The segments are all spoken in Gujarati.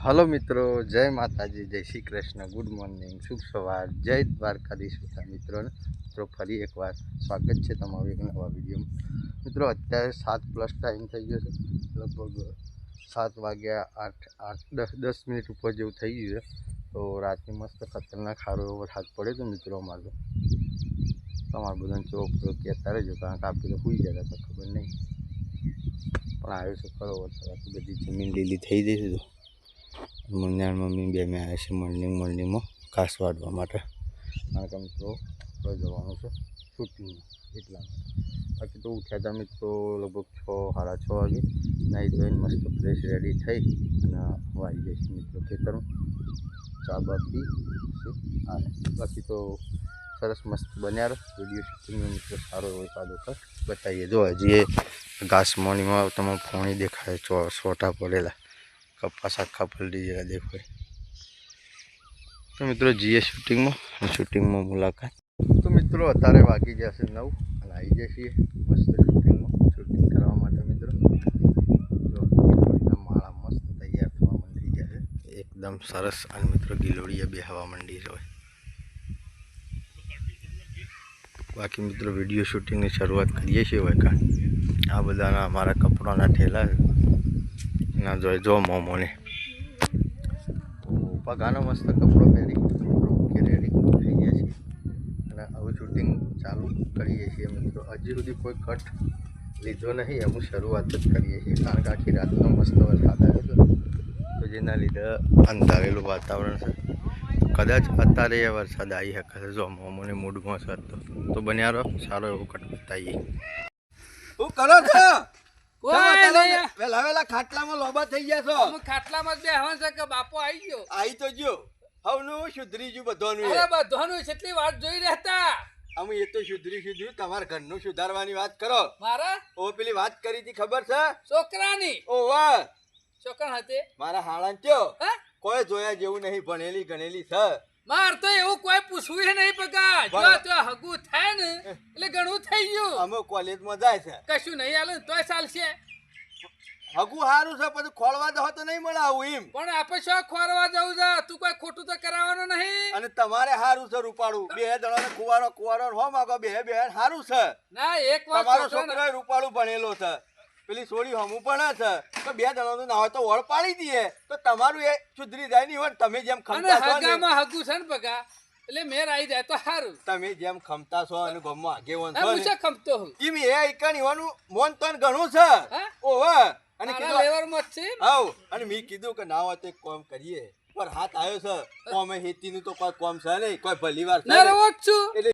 હલો મિત્રો, જય માતાજી, જય શ્રી કૃષ્ણ, ગુડ મોર્નિંગ, શુભ સવાર, જય દ્વારકાધીશ મિત્રોને. મિત્રો ફરી એકવાર સ્વાગત છે તમારું એક નવા વિડીયોમાં. મિત્રો અત્યારે 7+ ટાઈમ થઈ ગયો છે, લગભગ 7 વાગ્યા 8-10 મિનિટ ઉપર જેવું થઈ ગયું છે. તો રાતની મસ્ત ખતરનાક સારો એવો વરસાદ પડ્યો તો મિત્રો અમારે તો. તમારા બધાને ચોક કહેતા રહેજો, કારણ કે આપણે તો સુઈ જતા તો ખબર નહીં, પણ આવ્યો છે ખરો વરસાદ. બધી જમીન લીલી થઈ જઈ છે. મુન્યા મમ્મી બે મેં આવ્યા છે મોર્નિંગમાં ઘાસ વાળવા માટે, કારણ કે મિત્રો જવાનું છે શૂટિંગમાં, એટલા માટે. બાકી તો ઉઠ્યા હતા મિત્રો લગભગ 6-6:30 વાગે, નાહી ધોઈને મસ્ત ફ્રેશ રેડી થઈ અને વાળી જઈશ મિત્રો ખેતરમાં ચા બા પી આવે. બાકી તો સરસ મસ્ત બન્યા રહો વિડીયો શૂટિંગનો મિત્રો, સારો એવો એકાદ વખત બતાવીએ. જો હજી એ ઘાસ મોર્નિંગમાં તમારે ફોણી દેખાય, સોટા પડેલા કપાસ આખા પલટી જેવા દેખાય. તો મિત્રો જઈએ શૂટિંગમાં મુલાકાત. તો મિત્રો અત્યારે વાગી જશે 9 અને આવી જઈએ મસ્ત શૂટિંગ કરવા માટે મિત્રો. જો માળા મસ્ત તૈયાર થવા માંડી ગયા છે એકદમ સરસ, અને મિત્રો ગિલોડીએ બેહવા માંડી છે. બાકી મિત્રો વિડીયો શૂટિંગની શરૂઆત કરીએ છીએ હોય, કારણ આ બધાના અમારા કપડાના ઠેલા ના જોઈ જો મોમોને પગાનો મસ્ત કપડો પહેરી કે રેડી થઈ ગયા છીએ અને હવે શૂટિંગ ચાલુ કરીએ છીએ મિત્રો. હજી સુધી કોઈ કટ લીધો નહીં, અમે શરૂઆત જ કરીએ છીએ, કારણ કે આખી રાતનો મસ્ત વરસાદ આવ્યો હતો, તો જેના લીધે અંધારેલું વાતાવરણ છે. કદાચ અત્યારે એ વરસાદ આવી શકે છે. જો મોમોને મૂડમાં છે તો બન્યા રહો, સારો એવો કટ બતાવીએ. શું કરો છો? વેલા ખાટલામાં લોબા થઈ ગયા છો. ખાટલામાં બેહવાનું છે કે બાપો આવી ગયો? આઈ તો જો હવનું સુધરી ગયું બધાનું. બધાનું કેટલી વાત જોઈ રહેતા. અમે એ તો સુધર્યું. તમારા ઘરનું સુધારવાની વાત કરો. મારા ઓ પેલી વાત કરી હતી ખબર છે? છોકરાની. ઓ વાહ, છોકરા હતી મારા હાળાન ચો કોઈ જોયા જેવું નહીં, ભણેલી ગણેલી છે. માર તો એવું કોઈ પૂછવું નહીં પગા. જો તો હગું થાય ને એટલે ઘણું થઈ ગયું. અમે કોલેજમાં જાય છે, કશું નહીં આલે તોય ચાલશે. હગું સારું છે, પછી ખોળવા દો તો નહીં મળે આવું એમ. પણ આપણે શું ખોરવા જવું છે? તું કોઈ ખોટું તો કરાવવાનું નહીં. અને તમારે સારું છે રૂપાળું, બે જણાને કુવારો હો માગો બે સારું છે. ના એક વાર તમારો છોકરો રૂપાળું ભણેલો છે, પેલી સોળી હમું પણ છે, તો બે જણાનું ના હોય તો વળ પાડી દઈએ તો તમારું એ સુધરી જાય નહીં હોય. તમે જેમ ખમતા છો હગામાં હગું છે ને પગા, એટલે મેર આવી જાય તો સારું. તમે જેમ ખમતા છો અને ગમમાં આગેવન છો હું છે ખમતો હું એમ એ એકણ ઈવાનું મોન તન ઘણું છે. ઓહો, અને કીધું લેવરમાં જ છે. હાઉ, અને મેં કીધું કે ના હોય તો એક કામ કરીએ, પર હાથ આવ્યો છે કોમે હેતીનું તો કોઈ કામ છે નહીં, કોઈ ભલી વાર છે એટલે.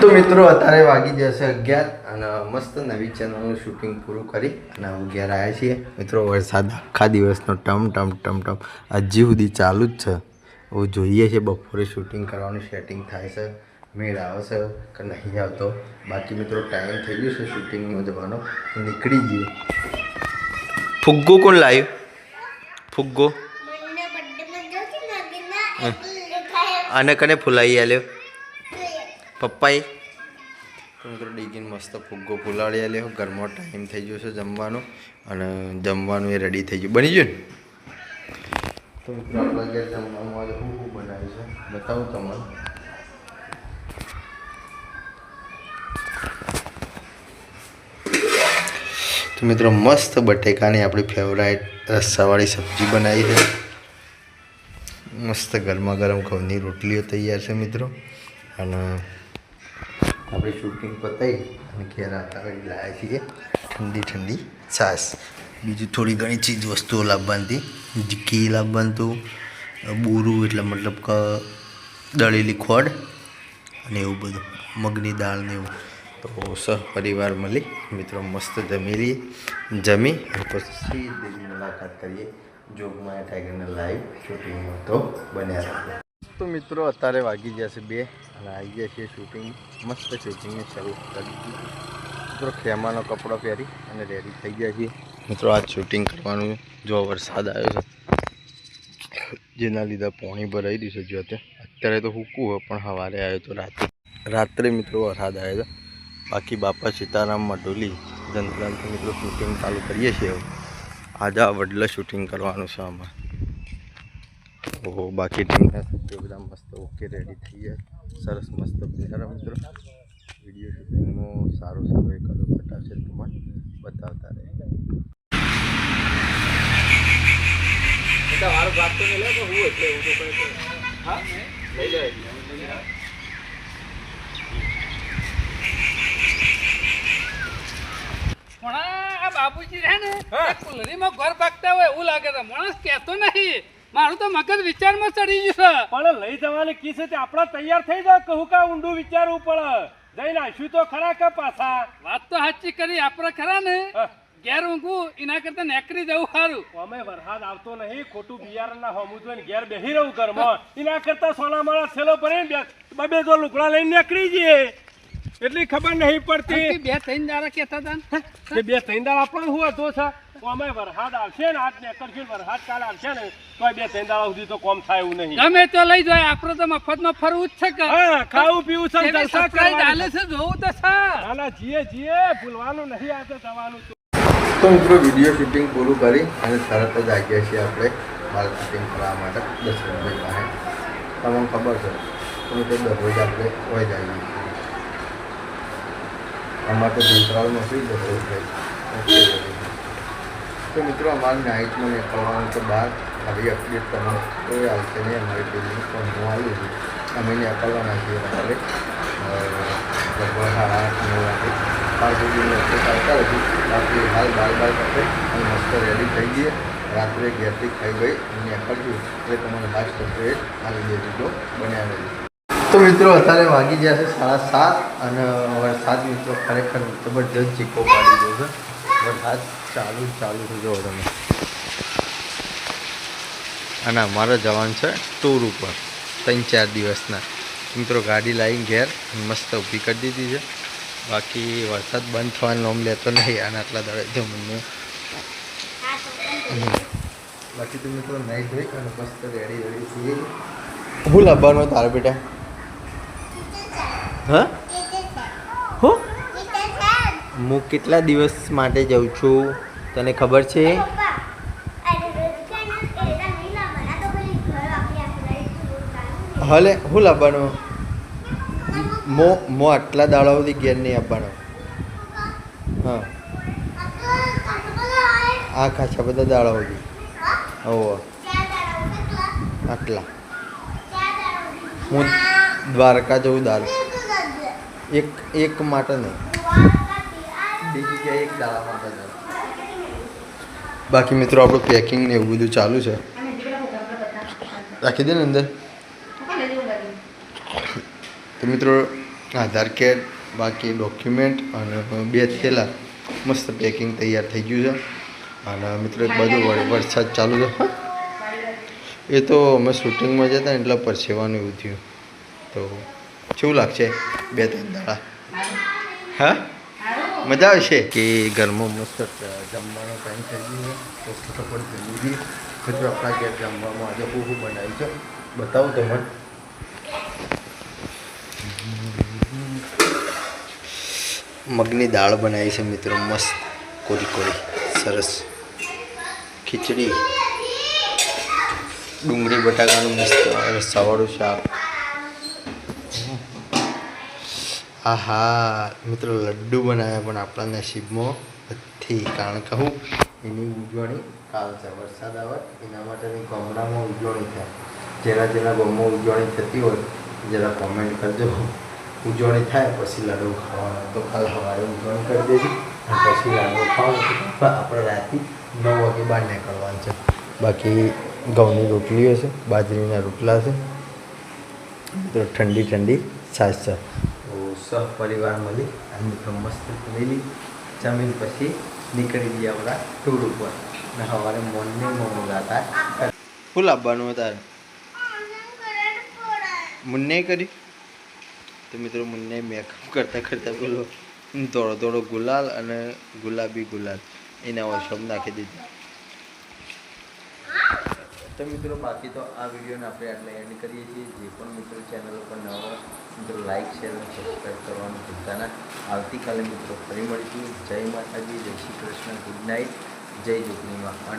તો મિત્રો અત્યારે વાગી જશે 11 અને મસ્ત નવી ચેનલનું શૂટિંગ પૂરું કરી અને હવે ઘેર આવ્યા છીએ મિત્રો. વરસાદ આખા દિવસનો ટમ હજી સુધી ચાલુ જ છે. હવે જોઈએ છે બપોરે શૂટિંગ કરવાનું સેટિંગ થાય છે, મેળ આવે છે કે નહીં આવતો. બાકી મિત્રો ટાઈમ થઈ ગયો છે શૂટિંગમાં જવાનો, નીકળી જઈએ. ફુગ્ગો કોણ લાવ્યો? ફુગ્ગો આને કને ફૂલાઈ આલ્યો? પપ્પાએ. મિત્રો ડીગીને મસ્ત ફુગ્ગો ફૂલાડી આલ્યો. ઘરમાં ટાઈમ થઈ ગયો છે જમવાનો, અને જમવાનું એ રેડી થઈ ગયું, બની ગયું ને. તો મિત્રો આપણા ઘેર જમવાનું આજે શું બનાવ્યું છે બતાવું તમને. તો મિત્રો મસ્ત બટેકાની આપણી ફેવરાઇટ રસ્સાવાળી સબ્જી બનાવી છે. મસ્ત ગરમા ગરમ ઘઉંની રોટલીઓ તૈયાર છે મિત્રો. અને આપણે શૂટિંગ પતાવી અને ઘેર આવતા લાવ્યા છીએ ઠંડી છાશ, બીજું થોડી ઘણી ચીજ વસ્તુઓ લાવવાની હતી. ઘી લાવવાનું હતું, બોરું એટલે મતલબ કે દળેલી ખોડ અને એવું બધું, મગની દાળ ને એવું. તો સહપરિવાર મળી મિત્રો મસ્ત જમી અને પછી મુલાકાત કરીએ જોગમાયા ટાઈગરના લાઈવ શૂટિંગમાં. તો બન્યા રહે. તો મિત્રો અત્યારે વાગી જશે 2 અને આવી ગયા છીએ શૂટિંગ. મસ્ત શૂટિંગની શરૂ કરી દીધી મિત્રો. ખેમાનો કપડો પહેરી અને રેડી થઈ ગયા છીએ મિત્રો. આજ શૂટિંગ કરવાનું. જો વરસાદ આવ્યો છે જેના લીધે પાણી ભરાઈ દીધું છે. જો અત્યારે તો સૂકું હોય, પણ સવારે આવ્યો તો રાત્રે મિત્રો વરસાદ આવ્યો હતો. બાકી બાપા સીતારામ મઢોલી જંતરાલથી મિત્રો શૂટિંગ ચાલુ કરીએ છીએ. હવે આજે આ વડલા શૂટિંગ કરવાનું છે આમાં. તો બાકી ટીમના સભ્યો બધા મસ્ત ઓકે રેડી થઈ જાય સરસ મસ્ત પ્લેયર મિત્રો વિડીયો શૂટિંગમાં સારું સારું એકાદો ફટાશે તમારે બતાવતા રહે મારું ભાગ તો લે તો હું એટલે એવું તો કરે હા લઈ જાય પણ આ બાબુજી રહે ને એ કુલરીમાં ઘર ભાગતા હોય એવું લાગે છે માણસ કહેતો નહીં મારું તો મગજ વિચારમાં ચડી ગયું છે પણ લઈ જવાની કી છે તે આપણે તૈયાર થઈ જાવ કહું કા ઊંડું વિચારવું પડે જઈને આશું તો ખરા કે પાછા વાત તો સાચી કરી આપણે ખરા ને ઘેર ઊંઘું એના કરતા નેકરી જવું સારું અમે વરસાદ આવતો નહીં ખોટું બિયારણના હોમું જોઈને ઘેર બેહી રહું ઘરમાં એના કરતા સોના માળા છેલ્લો ભરીને બે જો લુકડા લઈને નીકળી જઈએ એટલી ખબર નહીં પડતી બે ત્રણ દાડા કહેતા હતા ને કે બે ત્રણ દાડા આપણને શું હતો છે અમે વરસાદ આવશે ને આજ નીકળશું વરસાદ કાલ આવશે ને તો બે ત્રણ દાડા સુધી તો કોમ થાય એવું નહીં ગમે તો લઈ જાય આપણે તો મફતમાં ફરવું જ છે કે હા ખાવું પીવું છે એટલે જલસા surprise કરવાના. આલે છે જોવું તો છે નાના જીએ ભૂલવાનું નહીં આ તો જવાનું તો મિત્રો વિડીયો શૂટિંગ પૂરું કરી અને તરત જ આવી ગયા છીએ આપણે બાલ શૂટિંગ કરવા માટે દશરથભાઈ પાસે તમને ખબર છે તો મિત્રો દરરોજ આપણે હોય જ આવીએ છીએ અમારે તો જંતરાળમાં ફ્રી દશરથભાઈ તો મિત્રો અમારી નાઇટમાં નીકળવાનું તો બહાર આવી અપડેટ તમને કોઈ આવશે નહીં અમારી ટીમની પણ હું આવી છું અમે નીકળવાના છીએ રાત્રે લગભગ 8:30 વાગે 5 સુધી અપડેટ આવતા હતી બાકી હાલ બાર કરશે અને મસ્ત રેડી થઈ ગઈએ રાત્રે ઘેરથી ખાઈ ગઈ અને નીકળ્યું એટલે તમારે લાસ્ટ અપડેટ આવી બે વિડીયો બનાવેલી તો મિત્રો અત્યારે વાગી ગયા છે 7:30 અને વરસાદ મિત્રો ખરેખર જબરજસ્ત ચીકો પાડી ગયો છે વરસાદ ચાલુ થઈ ગયો તમે અને અમારે જવાનું છે ટૂર ઉપર 3-4 દિવસના મિત્રો ગાડી લાવીને ઘેર મસ્ત ઊભી કરી દીધી છે બાકી વરસાદ બંધ થવાનું નામ લેતો નહીં અને આટલા દાડે જમવાનું બાકી તો મિત્રો નાઈ ધોઈ અને મસ્ત રેડી છીએ હું લાવવાનું તારે બેટા હા હું કેટલા દિવસ માટે જાઉં છું તને ખબર છે હલે હું લાવવાનો મો આટલા દાડા સુધી ઘેર નહીં આપવાનો હા આ ખાચા બધા દાડા સુધી ઓહો આટલા હું દ્વારકા જવું દાલ એક માટે નહીં બીજી ક્યાંય એક દાડા માટે જાઉં બાકી મિત્રો આપણું પેકિંગ ને એવું બધું ચાલુ છે રાખી દે ને અંદર તો મિત્રો આધાર કાર્ડ બાકી ડોક્યુમેન્ટ અને 2 થેલા મસ્ત પેકિંગ તૈયાર થઈ ગયું છે અને મિત્રો એક બાજુ વરસાદ ચાલુ છે એ તો અમે શૂટિંગમાં જતા ને એટલે પરસેવાનું એવું થયું તો કેવું લાગશે 2-3 દાડા હા મજા આવશે કે ઘરમાં મસ્ત જમવાનો ટાઈમ થઈ ગયો તો ફટાફટ જમી દઈએ મિત્રો આપણા ઘેર જમવામાં આજે શું બનાવ્યું છે બતાવું તમને મગની દાળ બનાવી છે મિત્રો મસ્ત કોરી સરસ ખીચડી ડુંગળી બટાકાનું મસ્ત રસાવાળું શાક આહા મિત્રો લડ્ડુ બનાવ્યા પણ આપણા નસીબમાં નથી કારણ કે હું એની ઉજવણી કાલ છે વરસાદ આવે એના માટેની ગામડામાં ઉજવણી થાય જેના ગામમાં ઉજવણી થતી હોય જરા કોમેન્ટ કરજો ઉજવણી થાય પછી લાડુ ખાવાના તો કાલ સવારે ઉજવણી કરી દેજો અને પછી લાડુ ખાવાનું આપણે રાતે 9 વાગે બહાર નીકળવાનું છે બાકી ઘઉંની રોટલીઓ છે બાજરીના રોટલા છે મિત્રો ઠંડી છાશ છે તો સહપરિવાર મળી અને મિત્રો મસ્ત લીલી જમીન પછી નીકળી ગયા આપણા ટૂર ઉપર અને સવારે મોર્નિંગમાં મુલાકાત શું લાવવાનું તારે મુન્ને કરી તો મિત્રો મુન્ને મેકઅપ કરતાં પેલો થોડો ગુલાલ અને ગુલાબી ગુલાલ એના વર્કશોપ નાખી દીધી તો મિત્રો બાકી તો આ વિડીયોને આપણે આટલા એન્ડ કરીએ છીએ જે પણ મિત્રો ચેનલ ઉપર નવા મિત્રો લાઇક શેર અને સબસ્ક્રાઈબ કરવાનું ભૂલતા ના આવતીકાલે મિત્રો ફરી મળીશું જય માતાજી જય શ્રી કૃષ્ણ ગુડ નાઇટ જય જોગણીમાં